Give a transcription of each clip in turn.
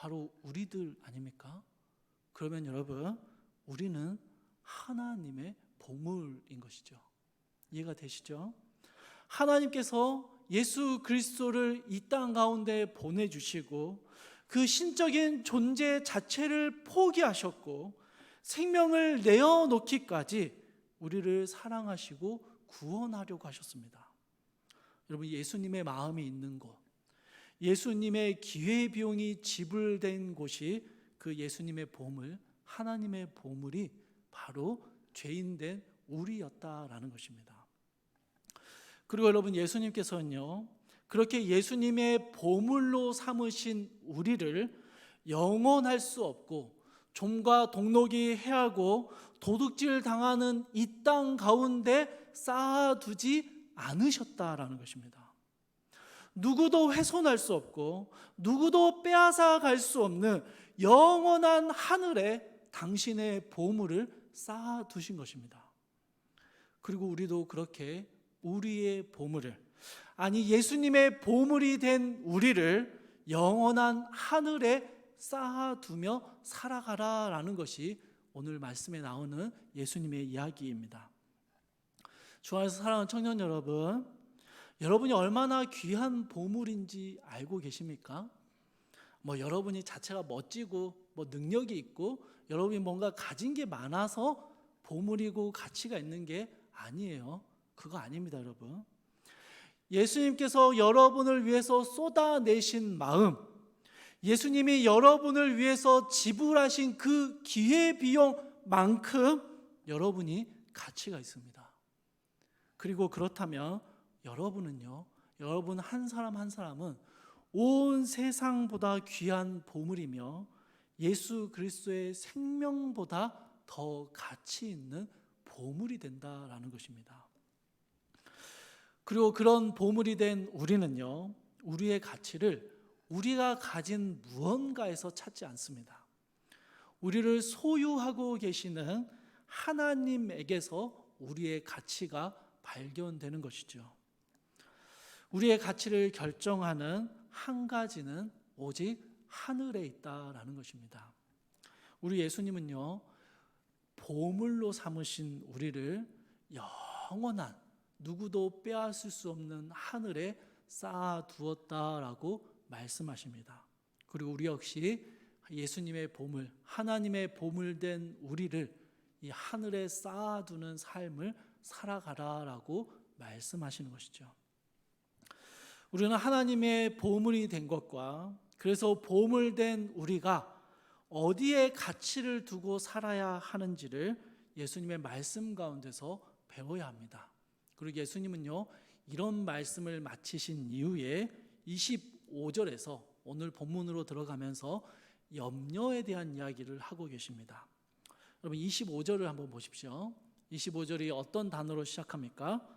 바로 우리들 아닙니까? 그러면 여러분, 우리는 하나님의 보물인 것이죠. 이해가 되시죠? 하나님께서 예수 그리스도를 이 땅 가운데 보내주시고 그 신적인 존재 자체를 포기하셨고 생명을 내어놓기까지 우리를 사랑하시고 구원하려고 하셨습니다. 여러분, 예수님의 마음이 있는 곳, 예수님의 기회비용이 지불된 곳이 그 예수님의 보물, 하나님의 보물이 바로 죄인된 우리였다라는 것입니다. 그리고 여러분, 예수님께서는요, 그렇게 예수님의 보물로 삼으신 우리를 영원할 수 없고 좀과 동록이 해하고 도둑질 당하는 이 땅 가운데 쌓아두지 않으셨다라는 것입니다. 누구도 훼손할 수 없고 누구도 빼앗아 갈 수 없는 영원한 하늘에 당신의 보물을 쌓아두신 것입니다. 그리고 우리도 그렇게 우리의 보물을, 아니 예수님의 보물이 된 우리를 영원한 하늘에 쌓아두며 살아가라라는 것이 오늘 말씀에 나오는 예수님의 이야기입니다. 주 안에서 사랑하는 청년 여러분, 여러분이 얼마나 귀한 보물인지 알고 계십니까? 여러분이 자체가 멋지고 능력이 있고 여러분이 뭔가 가진 게 많아서 보물이고 가치가 있는 게 아니에요. 그거 아닙니다, 여러분. 예수님께서 여러분을 위해서 쏟아내신 마음, 예수님이 여러분을 위해서 지불하신 그 기회비용만큼 여러분이 가치가 있습니다. 그리고 그렇다면 여러분은요, 여러분 한 사람 한 사람은 온 세상보다 귀한 보물이며 예수 그리스도의 생명보다 더 가치 있는 보물이 된다라는 것입니다. 그리고 그런 보물이 된 우리는요, 우리의 가치를 우리가 가진 무언가에서 찾지 않습니다. 우리를 소유하고 계시는 하나님에게서 우리의 가치가 발견되는 것이죠. 우리의 가치를 결정하는 한 가지는 오직 하늘에 있다라는 것입니다. 우리 예수님은요, 보물로 삼으신 우리를 영원한 누구도 빼앗을 수 없는 하늘에 쌓아두었다라고 말씀하십니다. 그리고 우리 역시 예수님의 보물, 하나님의 보물된 우리를 이 하늘에 쌓아두는 삶을 살아가라라고 말씀하시는 것이죠. 우리는 하나님의 보물이 된 것과, 그래서 보물된 우리가 어디에 가치를 두고 살아야 하는지를 예수님의 말씀 가운데서 배워야 합니다. 그리고 예수님은요, 이런 말씀을 마치신 이후에 25절에서 오늘 본문으로 들어가면서 염려에 대한 이야기를 하고 계십니다. 여러분 25절을 한번 보십시오. 25절이 어떤 단어로 시작합니까?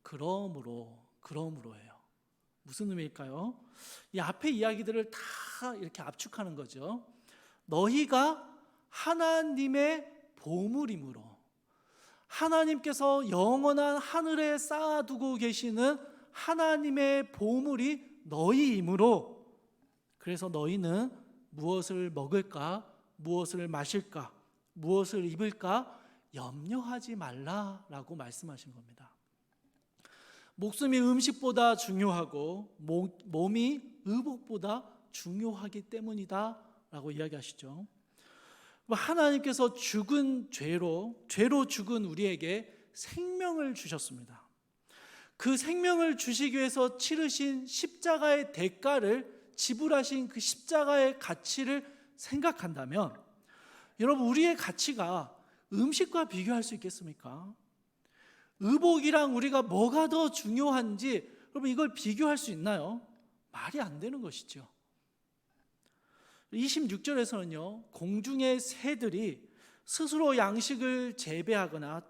그러므로예요. 무슨 의미일까요? 이 앞에 이야기들을 다 이렇게 압축하는 거죠. 너희가 하나님의 보물이므로, 하나님께서 영원한 하늘에 쌓아두고 계시는 하나님의 보물이 너희이므로, 그래서 너희는 무엇을 먹을까, 무엇을 마실까, 무엇을 입을까 염려하지 말라라고 말씀하신 겁니다. 목숨이 음식보다 중요하고 몸이 의복보다 중요하기 때문이다 라고 이야기하시죠. 하나님께서 죽은 죄로 죽은 우리에게 생명을 주셨습니다. 그 생명을 주시기 위해서 치르신 십자가의 대가를 지불하신 그 십자가의 가치를 생각한다면 여러분, 우리의 가치가 음식과 비교할 수 있겠습니까? 의복이랑 우리가 뭐가 더 중요한지 여러분, 이걸 비교할 수 있나요? 말이 안 되는 것이죠. 26절에서는요, 공중의 새들이 스스로 양식을 재배하거나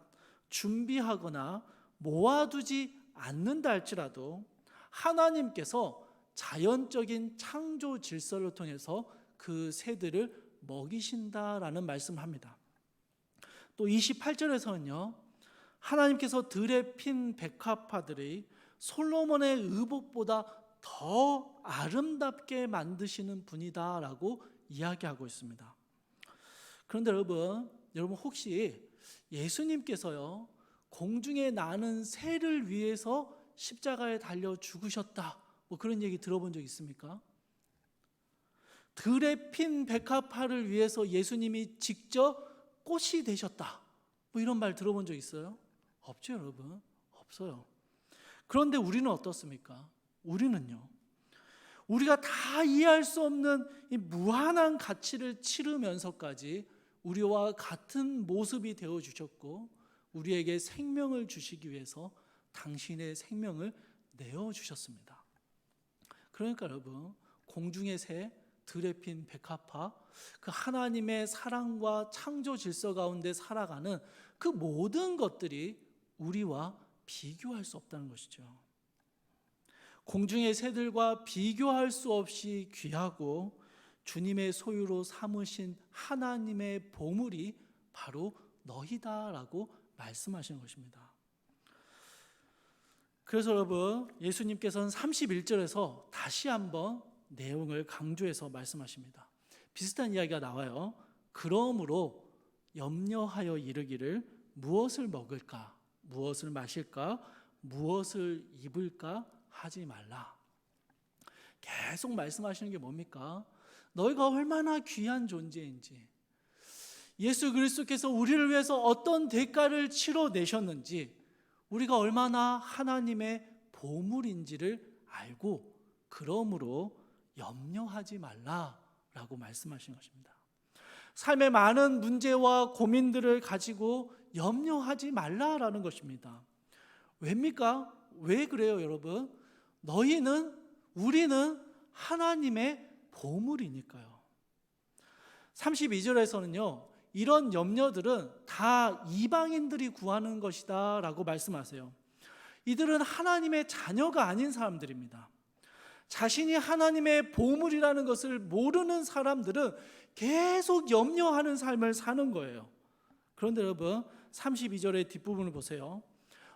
준비하거나 모아두지 않는다 할지라도 하나님께서 자연적인 창조 질서를 통해서 그 새들을 먹이신다라는 말씀을 합니다. 또 28절에서는요, 하나님께서 들에 핀 백합화들이 솔로몬의 의복보다 더 아름답게 만드시는 분이다라고 이야기하고 있습니다. 그런데 여러분 혹시 예수님께서요 공중에 나는 새를 위해서 십자가에 달려 죽으셨다 뭐 그런 얘기 들어본 적 있습니까? 들에 핀 백합화를 위해서 예수님이 직접 꽃이 되셨다 뭐 이런 말 들어본 적 있어요? 없죠 여러분, 없어요. 그런데 우리는 어떻습니까? 우리는요 우리가 다 이해할 수 없는 이 무한한 가치를 치르면서까지 우리와 같은 모습이 되어주셨고 우리에게 생명을 주시기 위해서 당신의 생명을 내어주셨습니다. 그러니까 여러분 공중의 새, 들에 핀 백합화, 그 하나님의 사랑과 창조 질서 가운데 살아가는 그 모든 것들이 우리와 비교할 수 없다는 것이죠. 공중의 새들과 비교할 수 없이 귀하고 주님의 소유로 삼으신 하나님의 보물이 바로 너희다라고 말씀하시는 것입니다. 그래서 여러분 예수님께서는 31절에서 다시 한번 내용을 강조해서 말씀하십니다. 비슷한 이야기가 나와요. 그러므로 염려하여 이르기를 무엇을 먹을까, 무엇을 마실까, 무엇을 입을까 하지 말라. 계속 말씀하시는 게 뭡니까? 너희가 얼마나 귀한 존재인지, 예수 그리스도께서 우리를 위해서 어떤 대가를 치러내셨는지, 우리가 얼마나 하나님의 보물인지를 알고 그러므로 염려하지 말라라고 말씀하신 것입니다. 삶의 많은 문제와 고민들을 가지고 염려하지 말라라는 것입니다. 왜입니까? 왜 그래요 여러분? 우리는 하나님의 보물이니까요. 32절에서는요 이런 염려들은 다 이방인들이 구하는 것이다 라고 말씀하세요. 이들은 하나님의 자녀가 아닌 사람들입니다. 자신이 하나님의 보물이라는 것을 모르는 사람들은 계속 염려하는 삶을 사는 거예요. 그런데 여러분 32절의 뒷부분을 보세요.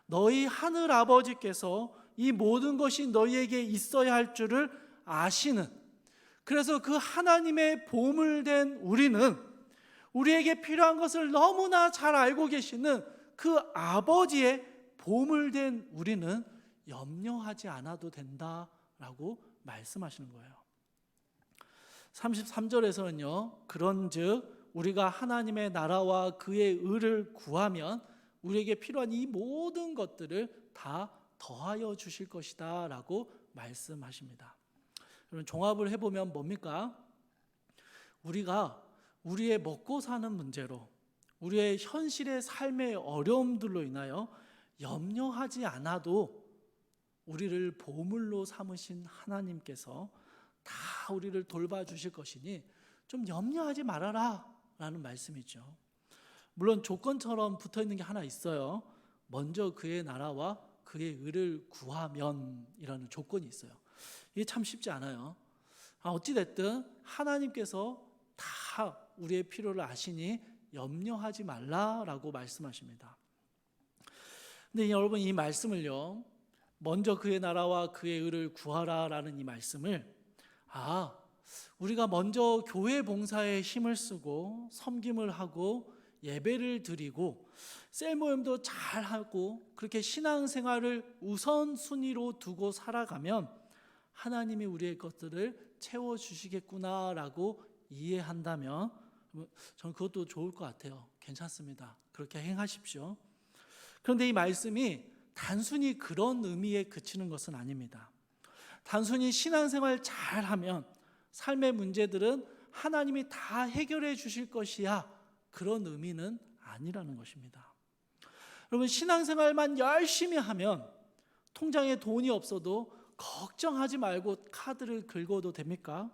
너희 하늘 아버지께서 이 모든 것이 너희에게 있어야 할 줄을 아시는, 그래서 그 하나님의 보물된 우리에게 필요한 것을 너무나 잘 알고 계시는 그 아버지의 보물된 우리는 염려하지 않아도 된다라고 말씀하시는 거예요. 33절에서는요 그런즉 우리가 하나님의 나라와 그의 의를 구하면 우리에게 필요한 이 모든 것들을 다 더하여 주실 것이다 라고 말씀하십니다. 여러분 종합을 해보면 뭡니까? 우리가 우리의 먹고 사는 문제로, 우리의 현실의 삶의 어려움들로 인하여 염려하지 않아도 우리를 보물로 삼으신 하나님께서 다 우리를 돌봐주실 것이니 좀 염려하지 말아라 라는 말씀이죠. 물론 조건처럼 붙어있는 게 하나 있어요. 먼저 그의 나라와 그의 의를 구하면 이라는 조건이 있어요. 이게 참 쉽지 않아요. 어찌됐든 하나님께서 다 우리의 필요를 아시니 염려하지 말라라고 말씀하십니다. 근데 여러분 이 말씀을요 먼저 그의 나라와 그의 의를 구하라라는 이 말씀을 우리가 먼저 교회 봉사에 힘을 쓰고 섬김을 하고 예배를 드리고 셀 모임도 잘하고 그렇게 신앙생활을 우선순위로 두고 살아가면 하나님이 우리의 것들을 채워주시겠구나라고 이해한다면 저는 그것도 좋을 것 같아요. 괜찮습니다. 그렇게 행하십시오. 그런데 이 말씀이 단순히 그런 의미에 그치는 것은 아닙니다. 단순히 신앙생활 잘하면 삶의 문제들은 하나님이 다 해결해 주실 것이야, 그런 의미는 아니라는 것입니다. 여러분 신앙생활만 열심히 하면 통장에 돈이 없어도 걱정하지 말고 카드를 긁어도 됩니까?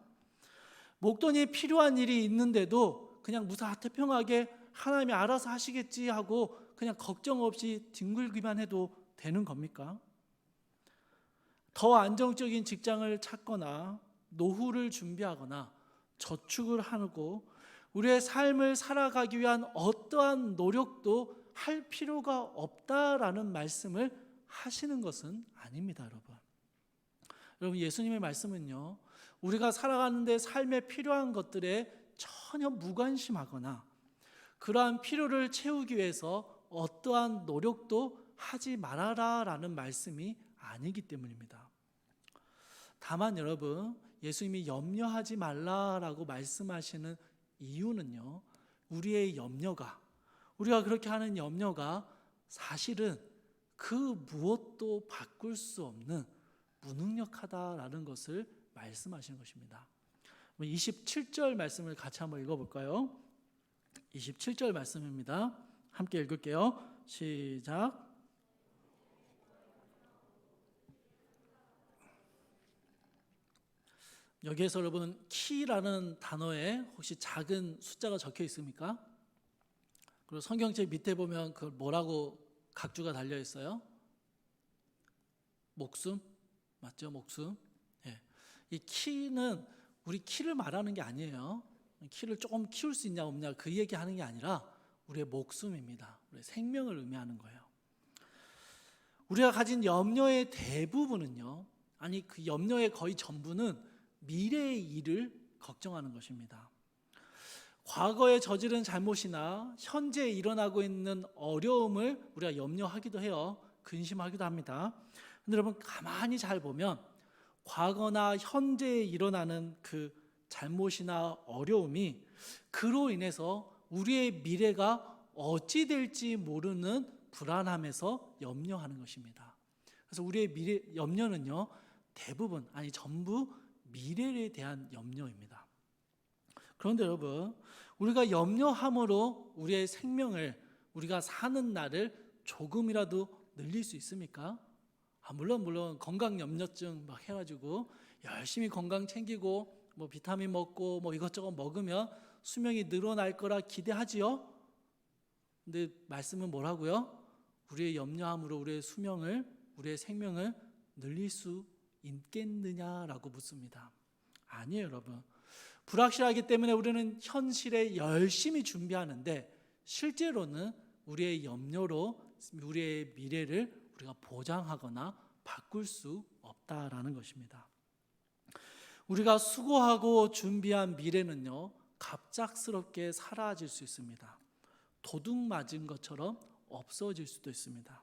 목돈이 필요한 일이 있는데도 그냥 무사태평하게 하나님이 알아서 하시겠지 하고 그냥 걱정 없이 뒹굴기만 해도 되는 겁니까? 더 안정적인 직장을 찾거나 노후를 준비하거나 저축을 하고 우리의 삶을 살아가기 위한 어떠한 노력도 할 필요가 없다라는 말씀을 하시는 것은 아닙니다, 여러분. 여러분, 예수님의 말씀은요, 우리가 살아가는데 삶에 필요한 것들에 전혀 무관심하거나 그러한 필요를 채우기 위해서 어떠한 노력도 하지 말아라라는 말씀이 아니기 때문입니다. 다만 여러분, 예수님이 염려하지 말라라고 말씀하시는 이유는요, 우리의 염려가, 우리가 그렇게 하는 염려가 사실은 그 무엇도 바꿀 수 없는 무능력하다라는 것을 말씀하시는 것입니다. 27절 말씀을 같이 한번 읽어볼까요? 27절 말씀입니다. 함께 읽을게요. 시작. 여기에서 여러분, 키라는 단어에 혹시 작은 숫자가 적혀 있습니까? 그리고 성경책 밑에 보면 그 뭐라고 각주가 달려 있어요? 목숨? 맞죠? 목숨. 예. 이 키는 우리 키를 말하는 게 아니에요. 키를 조금 키울 수 있냐 없냐 그 얘기하는 게 아니라 우리의 목숨입니다. 우리의 생명을 의미하는 거예요. 우리가 가진 염려의 대부분은요, 아니 그 염려의 거의 전부는 미래의 일을 걱정하는 것입니다. 과거에 저지른 잘못이나 현재 일어나고 있는 어려움을 우리가 염려하기도 해요. 근심하기도 합니다. 근데 여러분, 가만히 잘 보면 과거나 현재에 일어나는 그 잘못이나 어려움이 그로 인해서 우리의 미래가 어찌 될지 모르는 불안함에서 염려하는 것입니다. 그래서 우리의 미래 염려는요, 대부분 아니 전부 미래에 대한 염려입니다. 그런데 여러분, 우리가 염려함으로 우리의 생명을, 우리가 사는 날을 조금이라도 늘릴 수 있습니까? 물론 건강 염려증 막 해가지고 열심히 건강 챙기고 뭐 비타민 먹고 뭐 이것저것 먹으면 수명이 늘어날 거라 기대하지요. 근데 말씀은 뭐라고요? 우리의 염려함으로 우리의 수명을, 우리의 생명을 늘릴 수 있겠느냐라고 묻습니다. 아니에요, 여러분. 불확실하기 때문에 우리는 현실에 열심히 준비하는데 실제로는 우리의 염려로 우리의 미래를 우리가 보장하거나 바꿀 수 없다라는 것입니다. 우리가 수고하고 준비한 미래는요, 갑작스럽게 사라질 수 있습니다. 도둑 맞은 것처럼 없어질 수도 있습니다.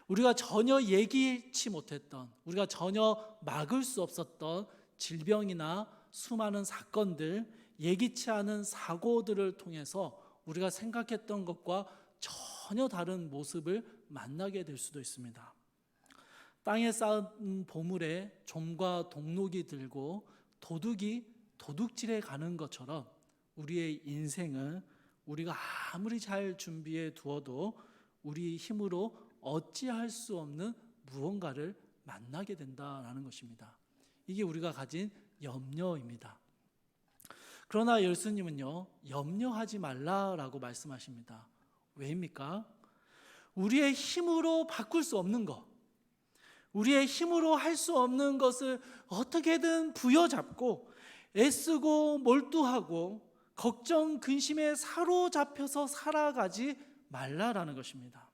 우리가 전혀 예기치 못했던, 우리가 전혀 막을 수 없었던 질병이나 수많은 사건들, 예기치 않은 사고들을 통해서 우리가 생각했던 것과 전혀 다른 모습을 만나게 될 수도 있습니다. 땅에 쌓은 보물에 좀과 동록이 들고 도둑이 도둑질해 가는 것처럼 우리의 인생은 우리가 아무리 잘 준비해 두어도 우리 힘으로 어찌할 수 없는 무언가를 만나게 된다라는 것입니다. 이게 우리가 가진 염려입니다. 그러나 예수님은요, 염려하지 말라라고 말씀하십니다. 왜입니까? 우리의 힘으로 바꿀 수 없는 것, 우리의 힘으로 할 수 없는 것을 어떻게든 부여잡고 애쓰고 몰두하고 걱정, 근심에 사로잡혀서 살아가지 말라라는 것입니다.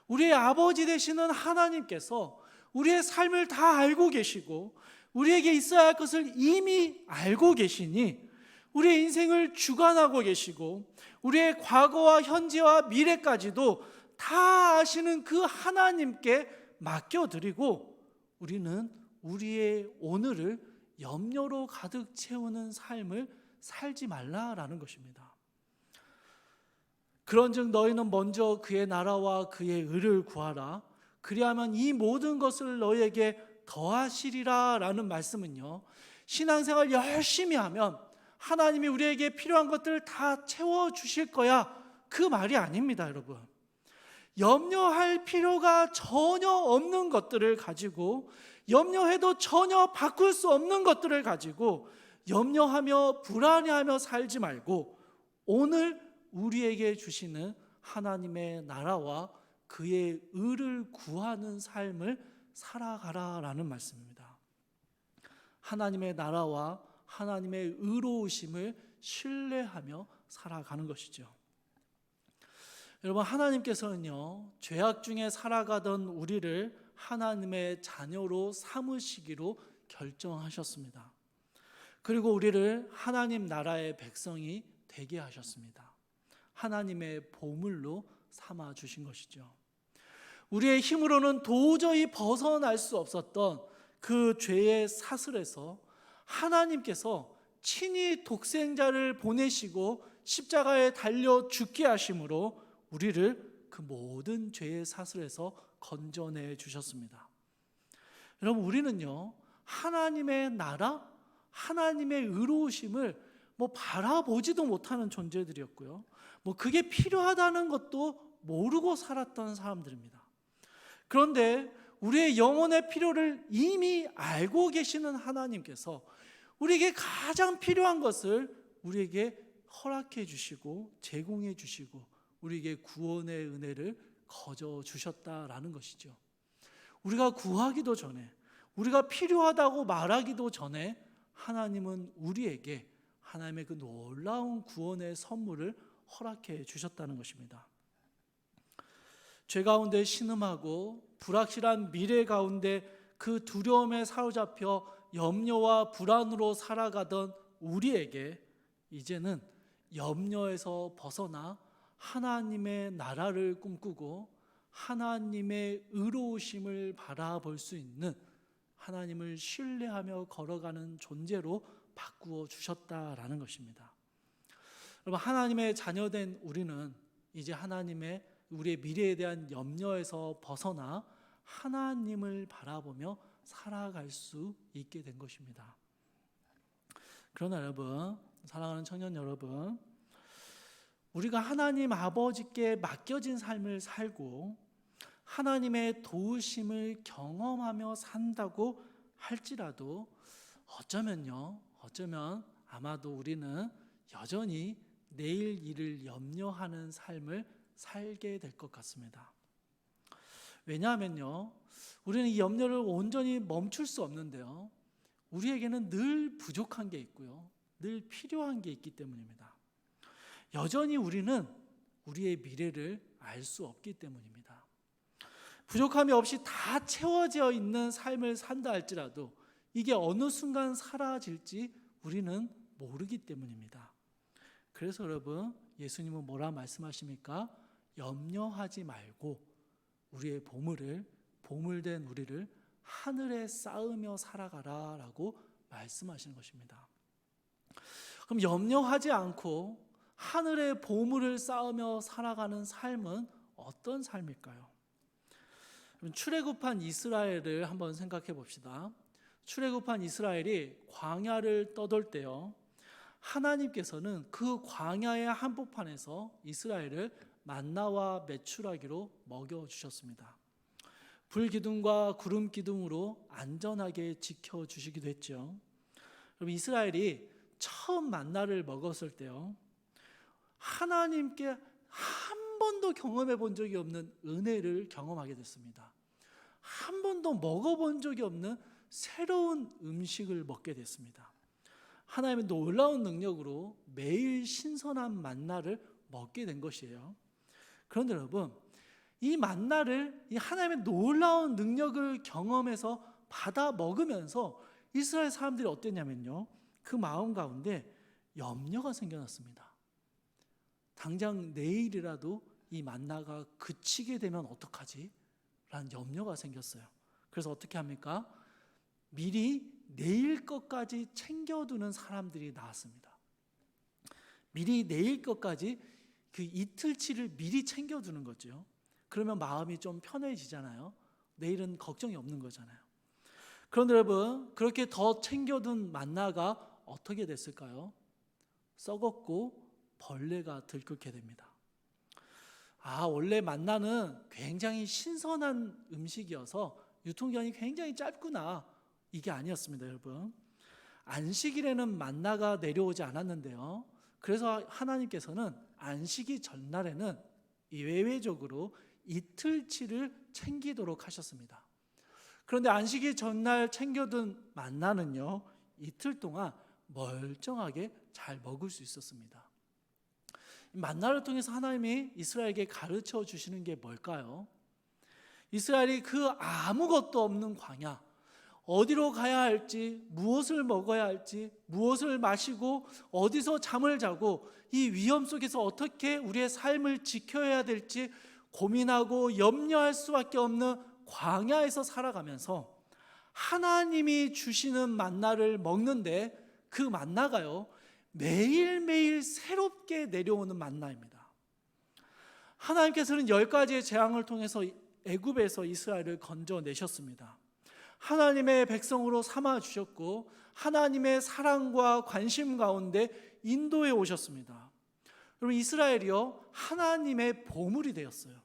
우리의 아버지 되시는 하나님께서 우리의 삶을 다 알고 계시고 우리에게 있어야 할 것을 이미 알고 계시니 우리의 인생을 주관하고 계시고 우리의 과거와 현재와 미래까지도 다 아시는 그 하나님께 맡겨드리고 우리는 우리의 오늘을 염려로 가득 채우는 삶을 살지 말라라는 것입니다. 그런즉 너희는 먼저 그의 나라와 그의 의를 구하라. 그리하면 이 모든 것을 너희에게 더하시리라 라는 말씀은요, 신앙생활 열심히 하면 하나님이 우리에게 필요한 것들을 다 채워주실 거야, 그 말이 아닙니다. 여러분, 염려할 필요가 전혀 없는 것들을 가지고, 염려해도 전혀 바꿀 수 없는 것들을 가지고 염려하며 불안해하며 살지 말고 오늘 우리에게 주시는 하나님의 나라와 그의 의를 구하는 삶을 살아가라라는 말씀입니다. 하나님의 나라와 하나님의 의로우심을 신뢰하며 살아가는 것이죠. 여러분, 하나님께서는요, 죄악 중에 살아가던 우리를 하나님의 자녀로 삼으시기로 결정하셨습니다. 그리고 우리를 하나님 나라의 백성이 되게 하셨습니다. 하나님의 보물로 삼아 주신 것이죠. 우리의 힘으로는 도저히 벗어날 수 없었던 그 죄의 사슬에서 하나님께서 친히 독생자를 보내시고 십자가에 달려 죽게 하심으로 우리를 그 모든 죄의 사슬에서 건져내 주셨습니다. 여러분, 우리는요, 하나님의 나라, 하나님의 의로우심을 바라보지도 못하는 존재들이었고요, 그게 필요하다는 것도 모르고 살았던 사람들입니다. 그런데 우리의 영혼의 필요를 이미 알고 계시는 하나님께서 우리에게 가장 필요한 것을 우리에게 허락해 주시고 제공해 주시고 우리에게 구원의 은혜를 거저 주셨다라는 것이죠. 우리가 구하기도 전에, 우리가 필요하다고 말하기도 전에 하나님은 우리에게 하나님의 그 놀라운 구원의 선물을 허락해 주셨다는 것입니다. 죄 가운데 신음하고 불확실한 미래 가운데 그 두려움에 사로잡혀 염려와 불안으로 살아가던 우리에게 이제는 염려에서 벗어나 하나님의 나라를 꿈꾸고 하나님의 의로우심을 바라볼 수 있는, 하나님을 신뢰하며 걸어가는 존재로 바꾸어 주셨다라는 것입니다. 여러분, 하나님의 자녀된 우리는 이제 우리의 미래에 대한 염려에서 벗어나 하나님을 바라보며 살아갈 수 있게 된 것입니다. 그러나 여러분, 사랑하는 청년 여러분, 우리가 하나님 아버지께 맡겨진 삶을 살고 하나님의 도우심을 경험하며 산다고 할지라도 어쩌면 아마도 우리는 여전히 내일 일을 염려하는 삶을 살게 될 것 같습니다. 왜냐하면요, 우리는 이 염려를 온전히 멈출 수 없는데요, 우리에게는 늘 부족한 게 있고요, 늘 필요한 게 있기 때문입니다. 여전히 우리는 우리의 미래를 알 수 없기 때문입니다. 부족함이 없이 다 채워져 있는 삶을 산다 할지라도 이게 어느 순간 사라질지 우리는 모르기 때문입니다. 그래서 여러분, 예수님은 뭐라 말씀하십니까? 염려하지 말고 우리의 보물된 우리를 하늘에 쌓으며 살아가라 라고 말씀하시는 것입니다. 그럼 염려하지 않고 하늘의 보물을 쌓으며 살아가는 삶은 어떤 삶일까요? 출애굽한 이스라엘을 한번 생각해 봅시다. 출애굽한 이스라엘이 광야를 떠돌 때요, 하나님께서는 그 광야의 한복판에서 이스라엘을 만나와 메추라기로 먹여주셨습니다. 불기둥과 구름기둥으로 안전하게 지켜주시기도 했죠. 그럼 이스라엘이 처음 만나를 먹었을 때요, 하나님께 한 번도 경험해 본 적이 없는 은혜를 경험하게 됐습니다. 한 번도 먹어본 적이 없는 새로운 음식을 먹게 됐습니다. 하나님의 놀라운 능력으로 매일 신선한 만나를 먹게 된 것이에요. 그런데 여러분, 이 만나를, 이 하나님의 놀라운 능력을 경험해서 받아 먹으면서 이스라엘 사람들이 어땠냐면요, 그 마음 가운데 염려가 생겨났습니다. 당장 내일이라도 이 만나가 그치게 되면 어떡하지? 라는 염려가 생겼어요. 그래서 어떻게 합니까? 미리 내일 것까지 챙겨두는 사람들이 나왔습니다. 미리 내일 것까지 그 이틀치를 미리 챙겨두는 거죠. 그러면 마음이 좀 편해지잖아요. 내일은 걱정이 없는 거잖아요. 그런데 여러분, 그렇게 더 챙겨둔 만나가 어떻게 됐을까요? 썩었고 벌레가 들끓게 됩니다. 원래 만나는 굉장히 신선한 음식이어서 유통기한이 굉장히 짧구나, 이게 아니었습니다. 여러분, 안식일에는 만나가 내려오지 않았는데요, 그래서 하나님께서는 안식일 전날에는 예외적으로 이틀치를 챙기도록 하셨습니다. 그런데 안식일 전날 챙겨둔 만나는요, 이틀 동안 멀쩡하게 잘 먹을 수 있었습니다. 만나를 통해서 하나님이 이스라엘에게 가르쳐 주시는 게 뭘까요? 이스라엘이 그 아무것도 없는 광야, 어디로 가야 할지, 무엇을 먹어야 할지, 무엇을 마시고 어디서 잠을 자고 이 위험 속에서 어떻게 우리의 삶을 지켜야 될지 고민하고 염려할 수밖에 없는 광야에서 살아가면서 하나님이 주시는 만나를 먹는데 그 만나가요, 매일매일 새롭게 내려오는 만나입니다. 하나님께서는 10가지의 재앙을 통해서 애굽에서 이스라엘을 건져내셨습니다. 하나님의 백성으로 삼아주셨고 하나님의 사랑과 관심 가운데 인도해 오셨습니다. 여러분, 이스라엘이요, 하나님의 보물이 되었어요.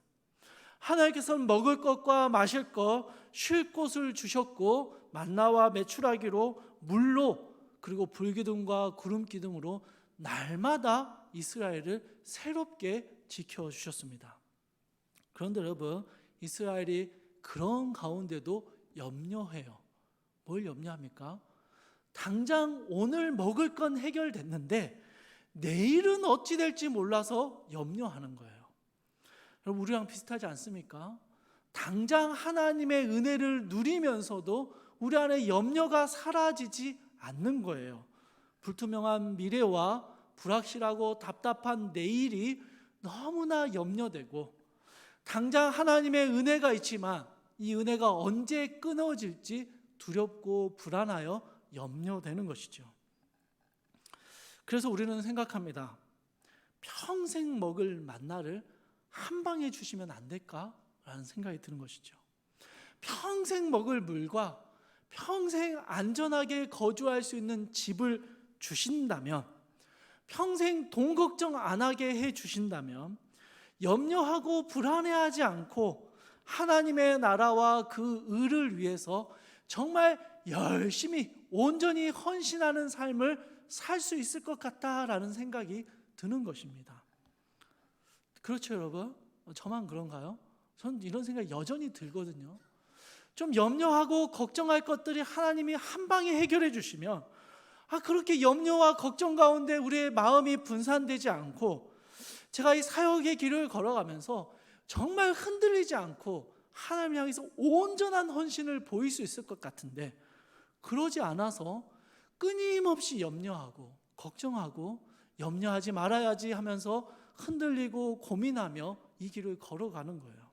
하나님께서는 먹을 것과 마실 것, 쉴 곳을 주셨고 만나와 메추라기로, 물로, 그리고 불기둥과 구름기둥으로 날마다 이스라엘을 새롭게 지켜주셨습니다. 그런데 여러분, 이스라엘이 그런 가운데도 염려해요. 뭘 염려합니까? 당장 오늘 먹을 건 해결됐는데 내일은 어찌 될지 몰라서 염려하는 거예요. 여러분, 우리랑 비슷하지 않습니까? 당장 하나님의 은혜를 누리면서도 우리 안에 염려가 사라지지 않는 거예요. 불투명한 미래와 불확실하고 답답한 내일이 너무나 염려되고, 당장 하나님의 은혜가 있지만 이 은혜가 언제 끊어질지 두렵고 불안하여 염려되는 것이죠. 그래서 우리는 생각합니다. 평생 먹을 만나를 한 방에 주시면 안 될까라는 생각이 드는 것이죠. 평생 먹을 물과 평생 안전하게 거주할 수 있는 집을 주신다면, 평생 돈 걱정 안 하게 해 주신다면, 염려하고 불안해하지 않고 하나님의 나라와 그 의를 위해서 정말 열심히 온전히 헌신하는 삶을 살 수 있을 것 같다라는 생각이 드는 것입니다. 그렇죠, 여러분? 저만 그런가요? 전 이런 생각이 여전히 들거든요. 좀 염려하고 걱정할 것들이 하나님이 한 방에 해결해 주시면, 그렇게 염려와 걱정 가운데 우리의 마음이 분산되지 않고, 제가 이 사역의 길을 걸어가면서 정말 흔들리지 않고 하나님 향해서 온전한 헌신을 보일 수 있을 것 같은데, 그러지 않아서 끊임없이 염려하고 걱정하고 염려하지 말아야지 하면서 흔들리고 고민하며 이 길을 걸어가는 거예요.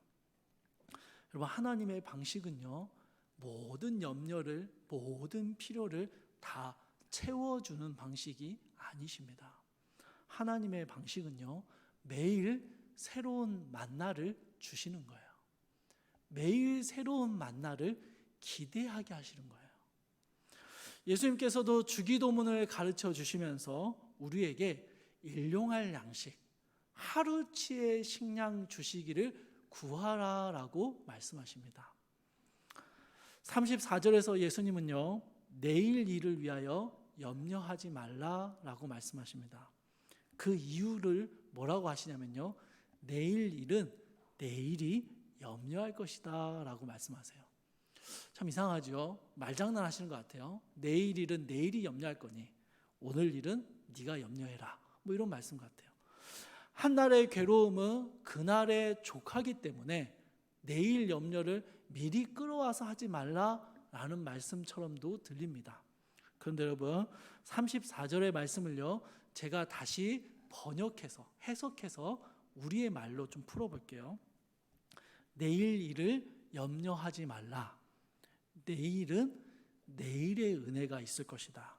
여러분, 하나님의 방식은요, 모든 염려를, 모든 필요를 다 채워주는 방식이 아니십니다. 하나님의 방식은요, 매일 새로운 만나를 주시는 거예요. 매일 새로운 만나를 기대하게 하시는 거예요. 예수님께서도 주기도문을 가르쳐 주시면서 우리에게 일용할 양식, 하루치의 식량 주시기를 구하라라고 말씀하십니다. 34절에서 예수님은요, 내일 일을 위하여 염려하지 말라라고 말씀하십니다. 그 이유를 뭐라고 하시냐면요, 내일 일은 내일이 염려할 것이다 라고 말씀하세요. 참 이상하죠? 말장난 하시는 것 같아요. 내일 일은 내일이 염려할 거니 오늘 일은 네가 염려해라, 뭐 이런 말씀 같아요. 한날의 괴로움은 그날에 족하기 때문에 내일 염려를 미리 끌어와서 하지 말라라는 말씀처럼도 들립니다. 그런데 여러분, 34절의 말씀을요, 제가 다시 번역해서 해석해서 우리의 말로 좀 풀어볼게요. 내일 일을 염려하지 말라. 내일은 내일의 은혜가 있을 것이다.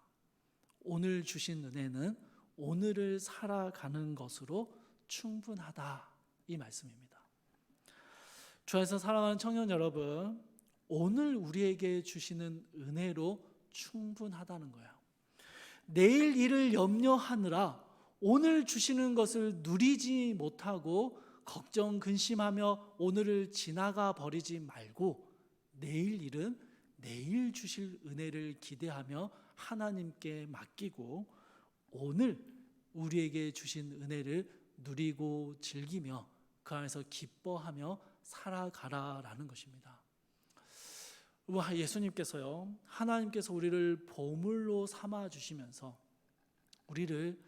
오늘 주신 은혜는 오늘을 살아가는 것으로 충분하다, 이 말씀입니다. 주 안에서 사랑하는 청년 여러분, 오늘 우리에게 주시는 은혜로 충분하다는 거예요. 내일 일을 염려하느라 오늘 주시는 것을 누리지 못하고 걱정 근심하며 오늘을 지나가 버리지 말고, 내일 일은 내일 주실 은혜를 기대하며 하나님께 맡기고 오늘 우리에게 주신 은혜를 누리고 즐기며 그 안에서 기뻐하며 살아가라라는 것입니다. 예수님께서요, 하나님께서 우리를 보물로 삼아 주시면서 우리를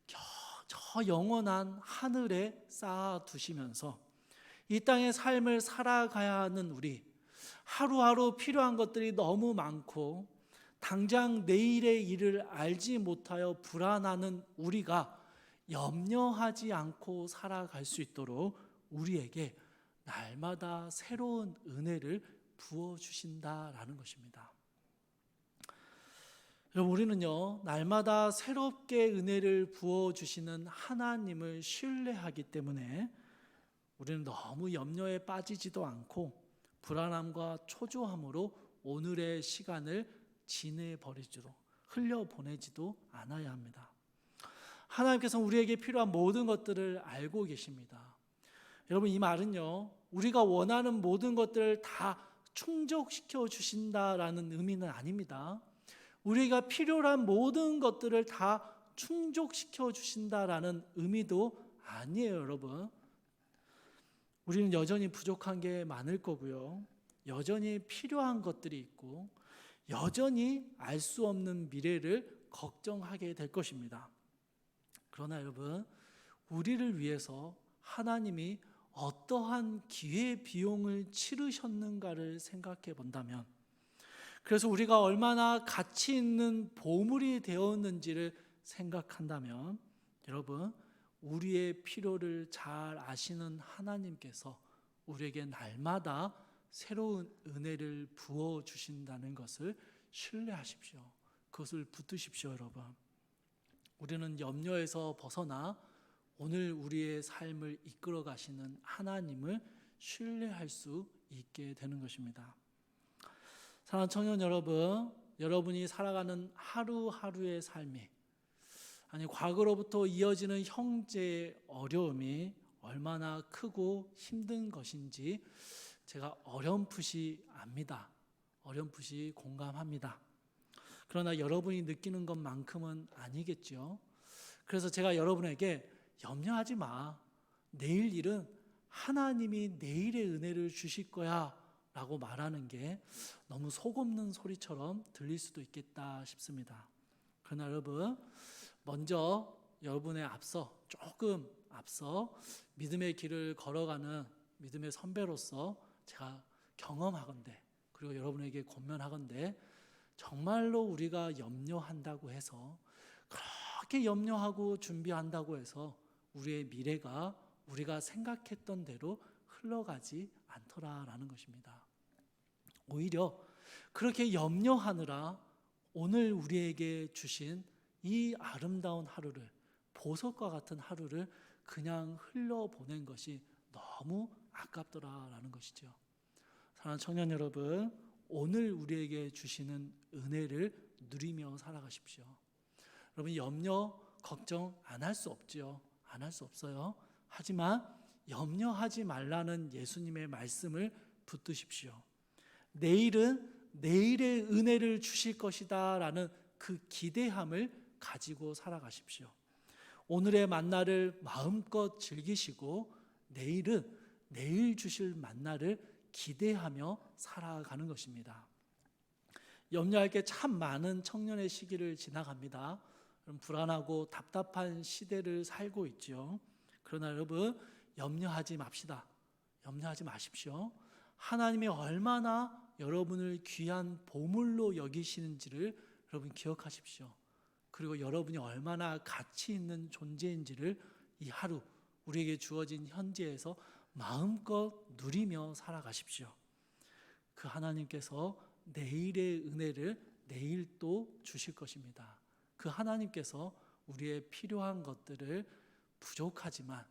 저 영원한 하늘에 쌓아 두시면서 이 땅의 삶을 살아가야 하는 우리, 하루하루 필요한 것들이 너무 많고 당장 내일의 일을 알지 못하여 불안하는 우리가 염려하지 않고 살아갈 수 있도록 우리에게 날마다 새로운 은혜를 부어주신다라는 것입니다. 여러분, 우리는요, 날마다 새롭게 은혜를 부어주시는 하나님을 신뢰하기 때문에 우리는 너무 염려에 빠지지도 않고 불안함과 초조함으로 오늘의 시간을 지내버리지도, 흘려보내지도 않아야 합니다. 하나님께서 우리에게 필요한 모든 것들을 알고 계십니다. 여러분, 이 말은요, 우리가 원하는 모든 것들을 다 충족시켜 주신다라는 의미는 아닙니다. 우리가 필요한 모든 것들을 다 충족시켜 주신다라는 의미도 아니에요, 여러분. 우리는 여전히 부족한 게 많을 거고요. 여전히 필요한 것들이 있고 여전히 알 수 없는 미래를 걱정하게 될 것입니다. 그러나 여러분, 우리를 위해서 하나님이 어떠한 기회 비용을 치르셨는가를 생각해 본다면, 그래서 우리가 얼마나 가치 있는 보물이 되었는지를 생각한다면, 여러분, 우리의 필요를 잘 아시는 하나님께서 우리에게 날마다 새로운 은혜를 부어 주신다는 것을 신뢰하십시오. 그것을 붙드십시오, 여러분. 우리는 염려에서 벗어나 오늘 우리의 삶을 이끌어 가시는 하나님을 신뢰할 수 있게 되는 것입니다. 사랑하는 청년 여러분, 여러분이 살아가는 하루하루의 삶이, 아니 과거로부터 이어지는 형제의 어려움이 얼마나 크고 힘든 것인지 제가 어렴풋이 압니다. 어렴풋이 공감합니다. 그러나 여러분이 느끼는 것만큼은 아니겠죠. 그래서 제가 여러분에게 염려하지 마. 내일 일은 하나님이 내일의 은혜를 주실 거야 라고 말하는 게 너무 속없는 소리처럼 들릴 수도 있겠다 싶습니다. 그러나 여러분, 먼저 여러분의 조금 앞서 믿음의 길을 걸어가는 믿음의 선배로서 제가 경험하건대, 그리고 여러분에게 권면하건대, 정말로 우리가 염려한다고 해서, 그렇게 염려하고 준비한다고 해서 우리의 미래가 우리가 생각했던 대로 흘러가지 않더라라는 것입니다. 오히려 그렇게 염려하느라 오늘 우리에게 주신 이 아름다운 하루를, 보석과 같은 하루를 그냥 흘려보낸 것이 너무 아깝더라라는 것이죠. 사랑하는 청년 여러분, 오늘 우리에게 주시는 은혜를 누리며 살아가십시오. 여러분, 염려, 걱정 안 할 수 없죠. 안 할 수 없어요. 하지만 염려하지 말라는 예수님의 말씀을 붙드십시오. 내일은 내일의 은혜를 주실 것이다 라는 그 기대함을 가지고 살아가십시오. 오늘의 만나를 마음껏 즐기시고 내일은 내일 주실 만나를 기대하며 살아가는 것입니다. 염려할 게 참 많은 청년의 시기를 지나갑니다. 불안하고 답답한 시대를 살고 있죠. 그러나 여러분, 염려하지 맙시다. 염려하지 마십시오. 하나님이 얼마나 여러분을 귀한 보물로 여기시는지를 여러분 기억하십시오. 그리고 여러분이 얼마나 가치 있는 존재인지를 이 하루 우리에게 주어진 현재에서 마음껏 누리며 살아가십시오. 그 하나님께서 내일의 은혜를 내일 또 주실 것입니다. 그 하나님께서 우리의 필요한 것들을 부족하지만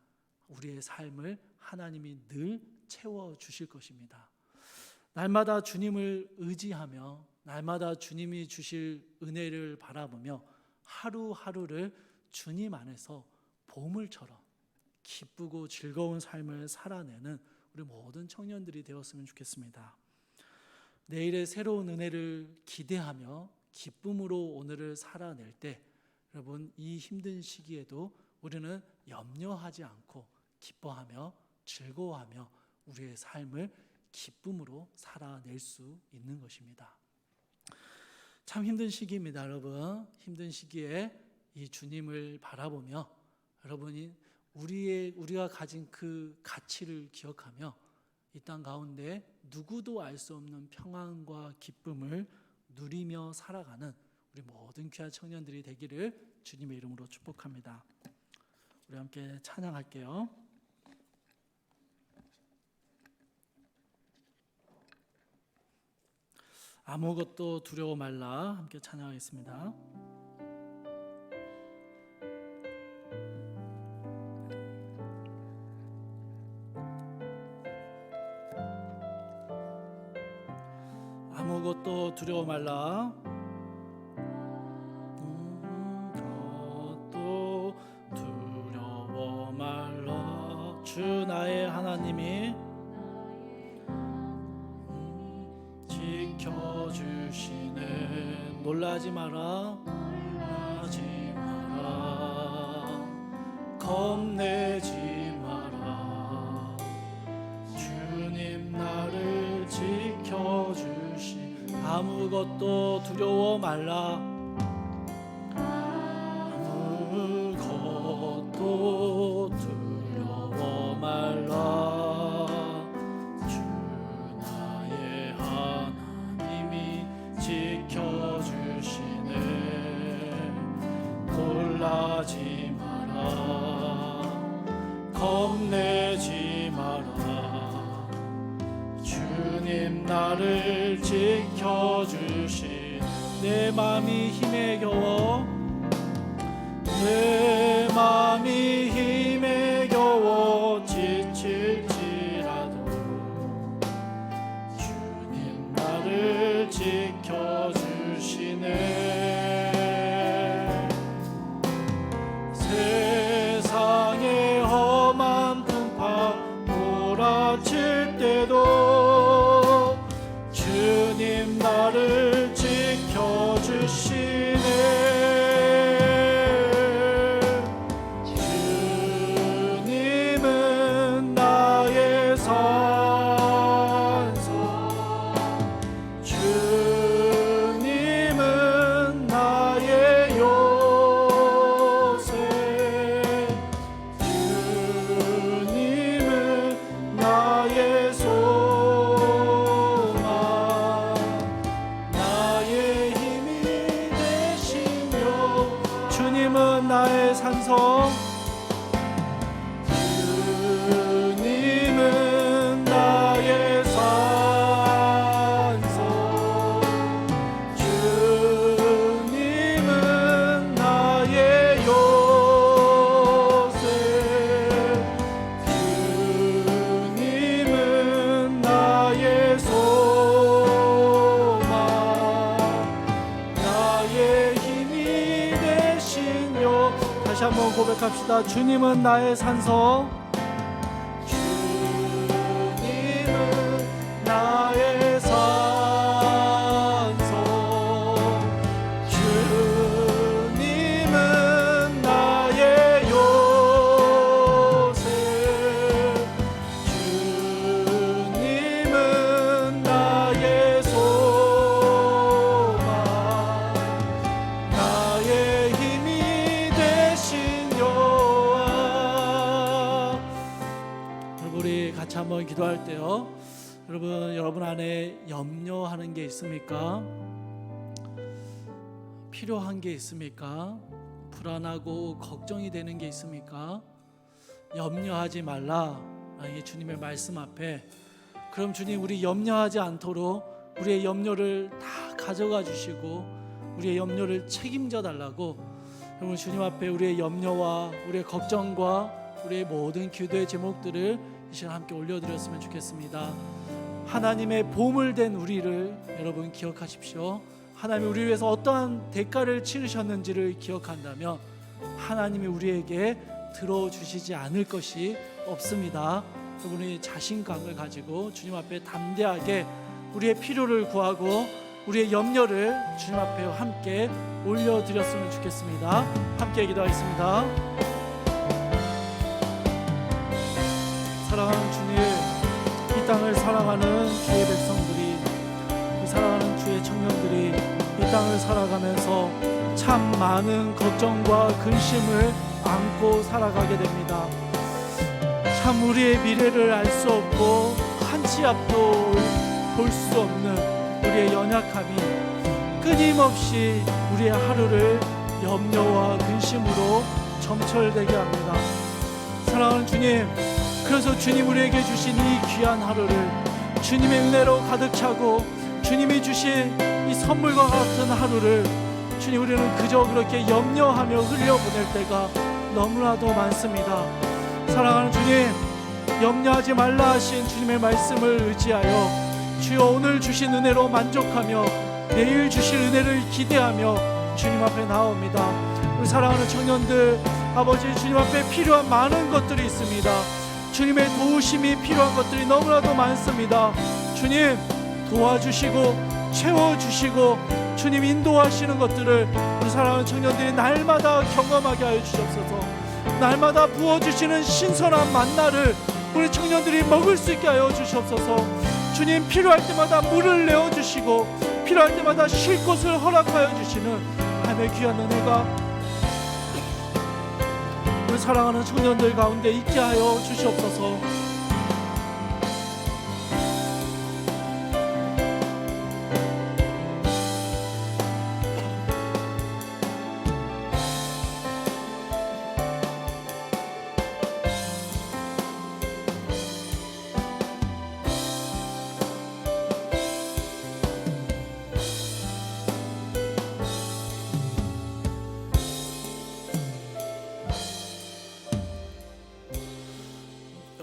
우리의 삶을 하나님이 늘 채워주실 것입니다. 날마다 주님을 의지하며 날마다 주님이 주실 은혜를 바라보며 하루하루를 주님 안에서 보물처럼 기쁘고 즐거운 삶을 살아내는 우리 모든 청년들이 되었으면 좋겠습니다. 내일의 새로운 은혜를 기대하며 기쁨으로 오늘을 살아낼 때, 여러분, 이 힘든 시기에도 우리는 염려하지 않고 기뻐하며 즐거워하며 우리의 삶을 기쁨으로 살아낼 수 있는 것입니다. 참 힘든 시기입니다, 여러분. 힘든 시기에 이 주님을 바라보며 여러분이 우리가 가진 그 가치를 기억하며 이 땅 가운데 누구도 알 수 없는 평안과 기쁨을 누리며 살아가는 우리 모든 귀한 청년들이 되기를 주님의 이름으로 축복합니다. 우리 함께 찬양할게요. 아무것도 두려워 말라. 함께 찬양하겠습니다. 아무것도 두려워 말라. 아무것도 두려워 말라. 주 나의 하나님이 지켜주시네. 놀라지 마라. 놀라지 마라. 겁내지 마라. 주님 나를 지켜주시. 아무것도 두려워 말라. 아무것도 두려워 말라. 주 나의 하나님이 지켜주시네. 놀라지 마라. 겁내지 마라. 주님 나를 지켜주시. 내 맘이 힘에 겨워 내 맘이 힘에 겨워 지칠지라도 주님 나를 지켜주시네. 세상의 험한 풍파 몰아칠 때도 주님 나를 지켜주시네. 주님은 나의 산소. 주님은 나의 요새. 주님은 나의 소망. 나의 힘이 되시며. 주님은 나의 산성. 주님은 나의 산성. 주님은 나의 요새. 주님은 나의 소망. 나의 힘이 되시며. 다시 한번 고백합시다. 주님은 나의 산성. 주님은 나의 산성. 주님은 나의 요새. 주님은 나의 소망. 나의 힘이 되신 여호와. 여러분 우리 같이 한번 기도할 때요, 여러분 안에 염려하는 게 있습니까? 필요한 게 있습니까? 불안하고 걱정이 되는 게 있습니까? 염려하지 말라. 이게 주님의 말씀 앞에. 그럼 주님 우리 염려하지 않도록 우리의 염려를 다 가져가 주시고 우리의 염려를 책임져 달라고 여러분 주님 앞에 우리의 염려와 우리의 걱정과 우리의 모든 기도의 제목들을 이 시간 함께 올려드렸으면 좋겠습니다. 하나님의 보물 된 우리를 여러분 기억하십시오. 하나님이 우리 위해서 어떠한 대가를 치르셨는지를 기억한다면 하나님이 우리에게 들어주시지 않을 것이 없습니다. 여러분이 자신감을 가지고 주님 앞에 담대하게 우리의 필요를 구하고 우리의 염려를 주님 앞에 함께 올려드렸으면 좋겠습니다. 함께 기도하겠습니다. 사랑하는 주님, 이 땅을 사랑하는 주의 백성들이, 사랑하는 주의 청년들이 이 땅을 살아가면서 참 많은 걱정과 근심을 안고 살아가게 됩니다. 참 우리의 미래를 알 수 없고 한치 앞도 볼 수 없는 우리의 연약함이 끊임없이 우리의 하루를 염려와 근심으로 점철되게 합니다. 사랑하는 주님, 그래서 주님 우리에게 주신 이 귀한 하루를 주님의 은혜로 가득 차고 주님이 주신 이 선물과 같은 하루를 주님 우리는 그저 그렇게 염려하며 흘려보낼 때가 너무나도 많습니다. 사랑하는 주님, 염려하지 말라 하신 주님의 말씀을 의지하여 주여 오늘 주신 은혜로 만족하며 내일 주실 은혜를 기대하며 주님 앞에 나옵니다. 우리 사랑하는 청년들, 아버지 주님 앞에 필요한 많은 것들이 있습니다. 주님의 도우심이 필요한 것들이 너무나도 많습니다. 주님 도와주시고 채워주시고 주님 인도하시는 것들을 우리 사랑하는 청년들이 날마다 경험하게 하여 주옵소서. 날마다 부어주시는 신선한 만나를 우리 청년들이 먹을 수 있게 하여 주시옵소서. 주님 필요할 때마다 물을 내어주시고 필요할 때마다 쉴 곳을 허락하여 주시는 하나님의 귀한 은혜가 우리 사랑하는 청년들 가운데 있게 하여 주시옵소서.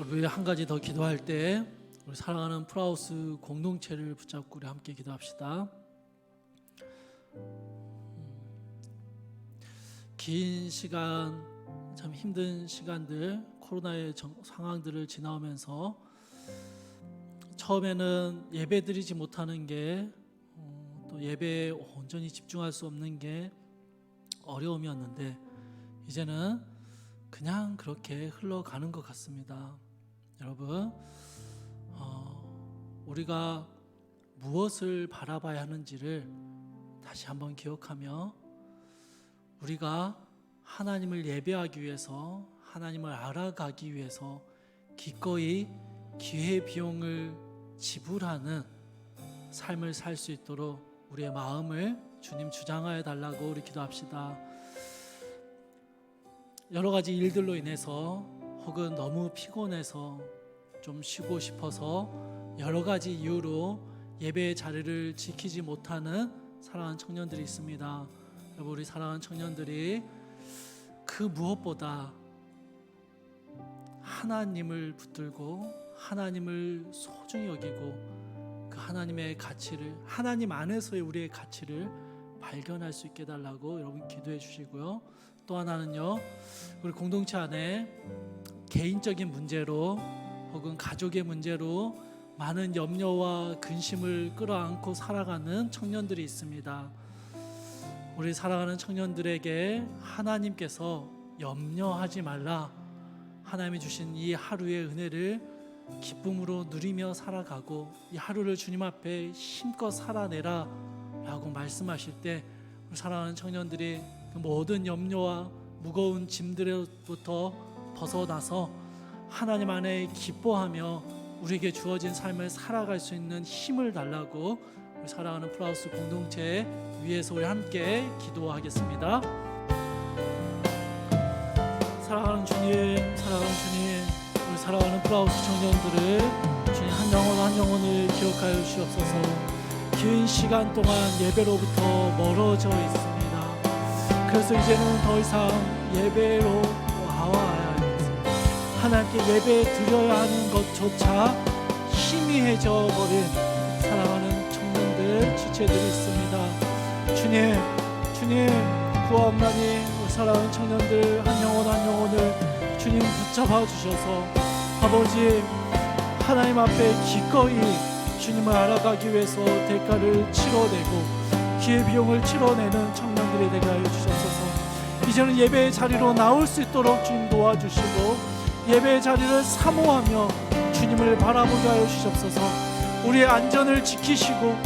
우리 한 가지 더 기도할 때 우리 사랑하는 프라우스 공동체를 붙잡고 우리 함께 기도합시다. 긴 시간, 참 힘든 시간들, 코로나의 상황들을 지나오면서 처음에는 예배드리지 못하는 게 또 예배에 온전히 집중할 수 없는 게 어려움이었는데 이제는 그냥 그렇게 흘러가는 것 같습니다. 여러분, 우리가 무엇을 바라봐야 하는지를 다시 한번 기억하며 우리가 하나님을 예배하기 위해서, 하나님을 알아가기 위해서 기꺼이 기회비용을 지불하는 삶을 살 수 있도록 우리의 마음을 주님 주장하여 달라고 우리 기도합시다. 여러 가지 일들로 인해서 혹은 너무 피곤해서 좀 쉬고 싶어서 여러 가지 이유로 예배의 자리를 지키지 못하는 사랑하는 청년들이 있습니다. 여러분, 우리 사랑하는 청년들이 그 무엇보다 하나님을 붙들고 하나님을 소중히 여기고 그 하나님의 가치를, 하나님 안에서의 우리의 가치를 발견할 수 있게 해달라고 여러분 기도해 주시고요. 또 하나는요, 우리 공동체 안에 개인적인 문제로 혹은 가족의 문제로 많은 염려와 근심을 끌어안고 살아가는 청년들이 있습니다. 우리 사랑하는 청년들에게 하나님께서 염려하지 말라, 하나님이 주신 이 하루의 은혜를 기쁨으로 누리며 살아가고 이 하루를 주님 앞에 힘껏 살아내라 라고 말씀하실 때 우리 사랑하는 청년들이 그 모든 염려와 무거운 짐들로부터 벗어나서 하나님 안에 기뻐하며 우리에게 주어진 삶을 살아갈 수 있는 힘을 달라고 우리 사랑하는 프라우스 공동체 위에서 우리 함께 기도하겠습니다. 사랑하는 주님, 사랑하는 주님, 우리 사랑하는 프라우스 청년들을 주님 한 영혼 한 영혼을 기억하여 주시옵소서. 긴 시간 동안 예배로부터 멀어져 있습니다. 그래서 이제는 더 이상 예배로 와야 하겠습니다. 하나님께 예배 드려야 하는 것조차 희미해져 버린 사랑하는 청년들, 지체들이 있습니다. 주님 구하옵나니 우리 사랑하는 청년들 한 영혼 한 영혼을 주님 붙잡아 주셔서 아버지 하나님 앞에 기꺼이 주님을 알아가기 위해서 대가를 치러내고 기회비용을 치러내는 청년들이 되게 하여 주셔서 이제는 예배의 자리로 나올 수 있도록 주님 도와주시고 예배의 자리를 사모하며 주님을 바라보게 하여 주시옵소서. 우리의 안전을 지키시고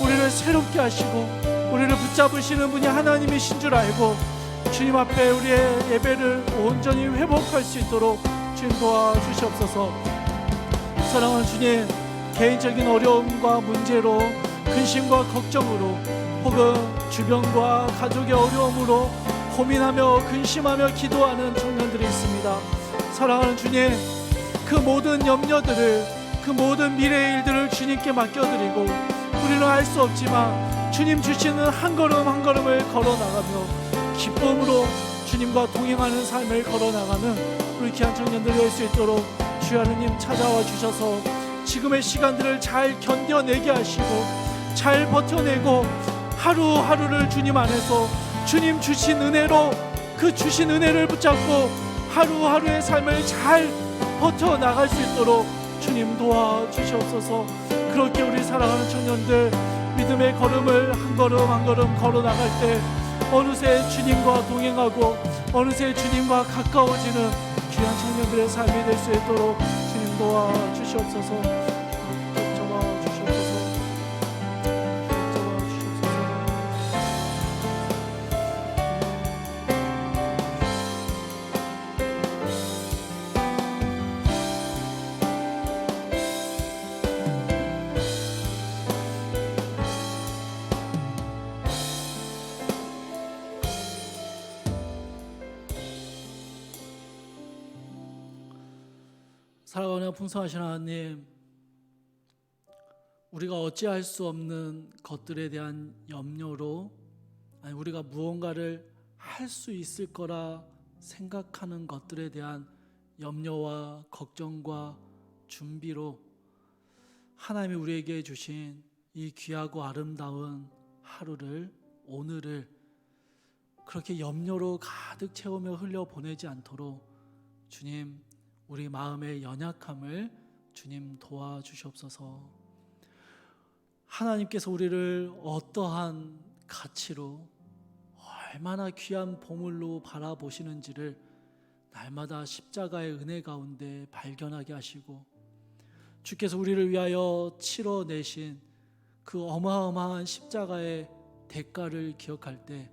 우리를 새롭게 하시고 우리를 붙잡으시는 분이 하나님이신 줄 알고 주님 앞에 우리의 예배를 온전히 회복할 수 있도록 주님 도와주시옵소서. 사랑하는 주님, 개인적인 어려움과 문제로, 근심과 걱정으로, 혹은 주변과 가족의 어려움으로 고민하며 근심하며 기도하는 청년들이 있습니다. 사랑하는 주님, 그 모든 염려들을, 그 모든 미래의 일들을 주님께 맡겨드리고, 우리는 알 수 없지만 주님 주시는 한 걸음 한 걸음을 걸어나가며 기쁨으로 주님과 동행하는 삶을 걸어나가는 우리 귀한 청년들 될 수 있도록 주 하느님 찾아와 주셔서 지금의 시간들을 잘 견뎌내게 하시고 잘 버텨내고 하루하루를 주님 안에서 주님 주신 은혜로, 그 주신 은혜를 붙잡고 하루하루의 삶을 잘 버텨나갈 수 있도록 주님 도와주시옵소서. 그렇게 우리 사랑하는 청년들 믿음의 걸음을 한 걸음 한 걸음 걸어나갈 때 어느새 주님과 동행하고 어느새 주님과 가까워지는 귀한 청년들의 삶이 될 수 있도록 주님 도와주시옵소서. 사랑하는 풍성하신 하나님, 우리가 어찌할 수 없는 것들에 대한 염려로, 아니 우리가 무언가를 할 수 있을 거라 생각하는 것들에 대한 염려와 걱정과 준비로 하나님이 우리에게 주신 이 귀하고 아름다운 하루를, 오늘을 그렇게 염려로 가득 채우며 흘려보내지 않도록 주님, 우리 마음의 연약함을 주님 도와주시옵소서. 하나님께서 우리를 어떠한 가치로, 얼마나 귀한 보물로 바라보시는지를 날마다 십자가의 은혜 가운데 발견하게 하시고, 주께서 우리를 위하여 치러내신 그 어마어마한 십자가의 대가를 기억할 때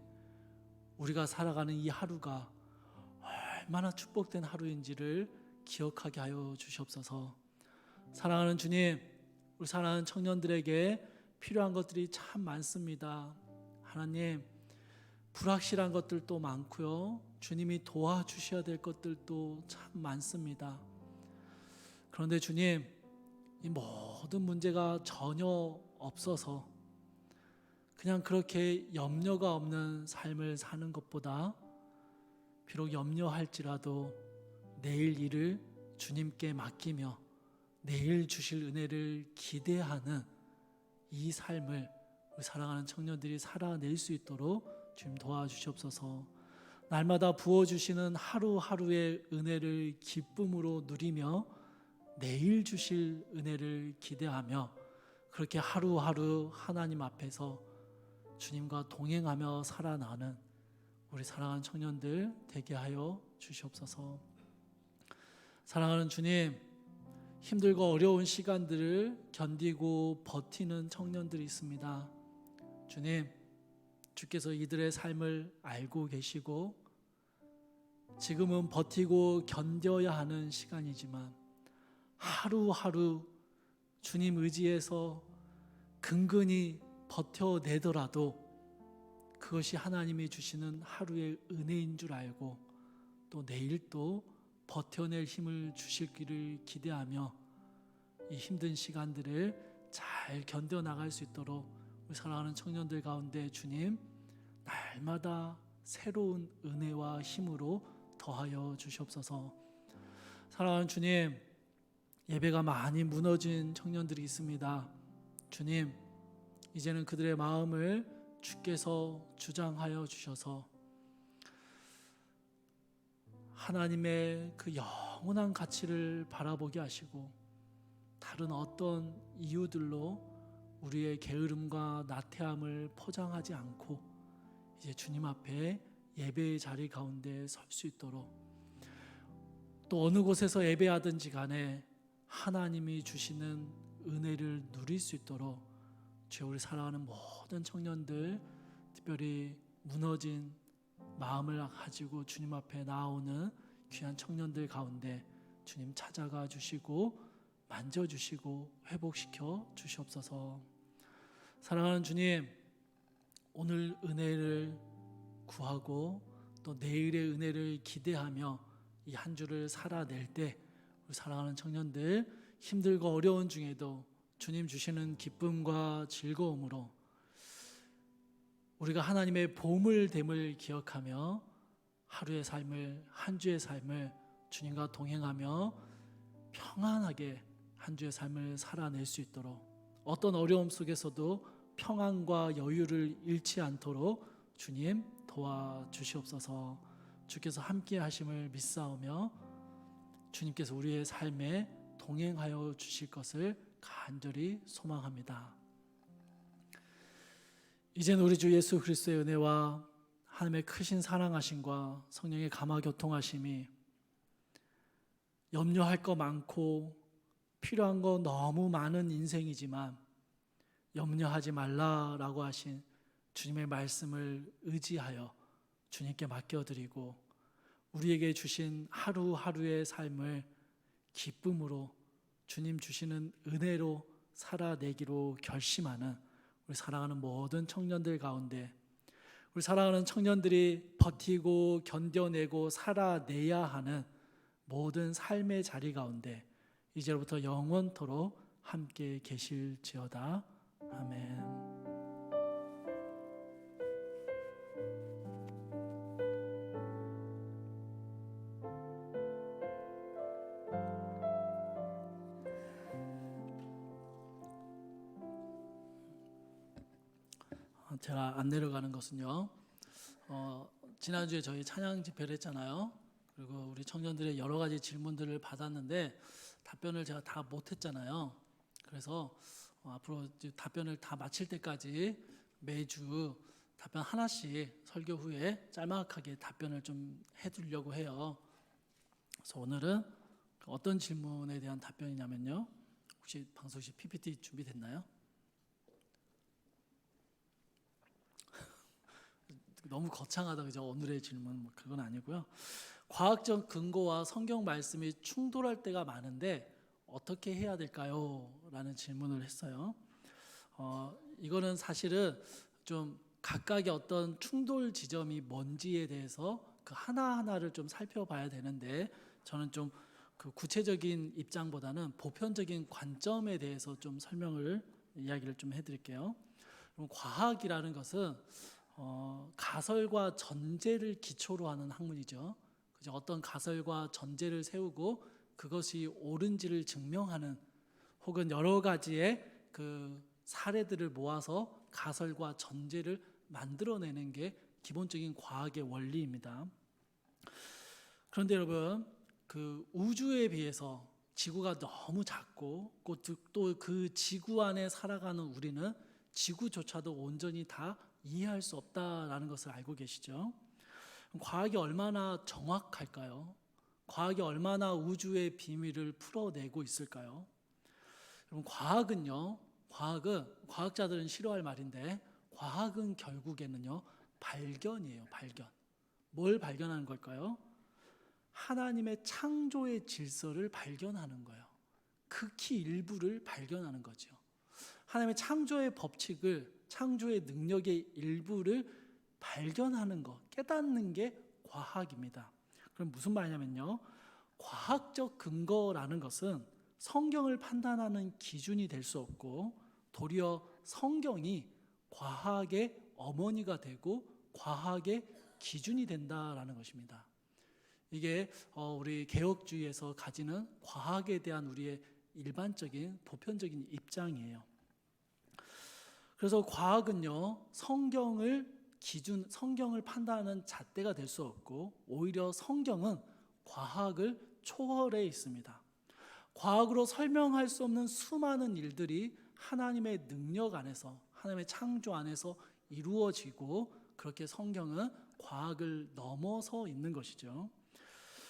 우리가 살아가는 이 하루가 얼마나 축복된 하루인지를 기억하게 하여 주시옵소서. 사랑하는 주님, 우리 사랑하는 청년들에게 필요한 것들이 참 많습니다. 하나님, 불확실한 것들도 많고요, 주님이 도와주셔야 될 것들도 참 많습니다. 그런데 주님, 이 모든 문제가 전혀 없어서 그냥 그렇게 염려가 없는 삶을 사는 것보다 비록 염려할지라도 내일 일을 주님께 맡기며 내일 주실 은혜를 기대하는 이 삶을 우리 사랑하는 청년들이 살아낼 수 있도록 주님 도와주시옵소서. 날마다 부어주시는 하루하루의 은혜를 기쁨으로 누리며 내일 주실 은혜를 기대하며 그렇게 하루하루 하나님 앞에서 주님과 동행하며 살아나는 우리 사랑하는 청년들 되게 하여 주시옵소서. 사랑하는 주님, 힘들고 어려운 시간들을 견디고 버티는 청년들이 있습니다. 주님, 주께서 이들의 삶을 알고 계시고 지금은 버티고 견뎌야 하는 시간이지만 하루하루 주님 의지해서 근근히 버텨내더라도 그것이 하나님이 주시는 하루의 은혜인 줄 알고 또 내일 또 버텨낼 힘을 주실 길을 기대하며 이 힘든 시간들을 잘 견뎌나갈 수 있도록 우리 사랑하는 청년들 가운데 주님 날마다 새로운 은혜와 힘으로 더하여 주시옵소서. 사랑하는 주님, 예배가 많이 무너진 청년들이 있습니다. 주님, 이제는 그들의 마음을 주께서 주장하여 주셔서 하나님의 그 영원한 가치를 바라보게 하시고 다른 어떤 이유들로 우리의 게으름과 나태함을 포장하지 않고 이제 주님 앞에 예배의 자리 가운데 설 수 있도록, 또 어느 곳에서 예배하든지 간에 하나님이 주시는 은혜를 누릴 수 있도록 주여 우리 사랑하는 모든 청년들, 특별히 무너진 마음을 가지고 주님 앞에 나아오는 귀한 청년들 가운데 주님 찾아가 주시고 만져주시고 회복시켜 주시옵소서. 사랑하는 주님, 오늘 은혜를 구하고 또 내일의 은혜를 기대하며 이 한 주를 살아낼 때 우리 사랑하는 청년들 힘들고 어려운 중에도 주님 주시는 기쁨과 즐거움으로 우리가 하나님의 보물됨을 기억하며 하루의 삶을, 한 주의 삶을 주님과 동행하며 평안하게 한 주의 삶을 살아낼 수 있도록, 어떤 어려움 속에서도 평안과 여유를 잃지 않도록 주님 도와주시옵소서. 주께서 함께 하심을 믿사오며 주님께서 우리의 삶에 동행하여 주실 것을 간절히 소망합니다. 이제는 우리 주 예수 그리스도의 은혜와 하나님의 크신 사랑하심과 성령의 감화교통하심이, 염려할 거 많고 필요한 거 너무 많은 인생이지만 염려하지 말라라고 하신 주님의 말씀을 의지하여 주님께 맡겨드리고 우리에게 주신 하루하루의 삶을 기쁨으로 주님 주시는 은혜로 살아내기로 결심하는 우리 사랑하는 모든 청년들 가운데, 우리 사랑하는 청년들이 버티고 견뎌내고 살아내야 하는 모든 삶의 자리 가운데 이제부터 영원토록 함께 계실지어다. 아멘. 제가 안 내려가는 것은요, 지난주에 저희 찬양 집회를 했잖아요. 그리고 우리 청년들의 여러 가지 질문들을 받았는데 답변을 제가 다 못했잖아요. 그래서 앞으로 답변을 다 마칠 때까지 매주 답변 하나씩 설교 후에 짤막하게 답변을 좀 해두려고 해요. 그래서 오늘은 어떤 질문에 대한 답변이냐면요, 혹시 방송 씨 PPT 준비됐나요? 너무 거창하다 그죠? 오늘의 질문 그건 아니고요. 과학적 근거와 성경 말씀이 충돌할 때가 많은데 어떻게 해야 될까요? 라는 질문을 했어요. 이거는 사실은 좀 각각의 어떤 충돌 지점이 뭔지에 대해서 그 하나하나를 좀 살펴봐야 되는데, 저는 좀 그 구체적인 입장보다는 보편적인 관점에 대해서 좀 이야기를 좀 해드릴게요. 그럼 과학이라는 것은 가설과 전제를 기초로 하는 학문이죠. 그죠? 어떤 가설과 전제를 세우고 그것이 옳은지를 증명하는, 혹은 여러 가지의 그 사례들을 모아서 가설과 전제를 만들어내는 게 기본적인 과학의 원리입니다. 그런데 여러분, 그 우주에 비해서 지구가 너무 작고 또 그 지구 안에 살아가는 우리는 지구조차도 온전히 다 이해할 수 없다라는 것을 알고 계시죠? 과학이 얼마나 정확할까요? 과학이 얼마나 우주의 비밀을 풀어내고 있을까요? 여러분, 과학자들은 싫어할 말인데, 과학은 결국에는요, 발견이에요. 발견. 뭘 발견하는 걸까요? 하나님의 창조의 질서를 발견하는 거예요. 극히 일부를 발견하는 거죠. 하나님의 창조의 법칙을, 창조의 능력의 일부를 발견하는 것, 깨닫는 게 과학입니다. 그럼 무슨 말이냐면요, 과학적 근거라는 것은 성경을 판단하는 기준이 될 수 없고, 도리어 성경이 과학의 어머니가 되고 과학의 기준이 된다라는 것입니다. 이게 우리 개혁주의에서 가지는 과학에 대한 우리의 일반적인 보편적인 입장이에요. 그래서 과학은요, 성경을 판단하는 잣대가 될 수 없고, 오히려 성경은 과학을 초월해 있습니다. 과학으로 설명할 수 없는 수많은 일들이 하나님의 능력 안에서, 하나님의 창조 안에서 이루어지고, 그렇게 성경은 과학을 넘어서 있는 것이죠.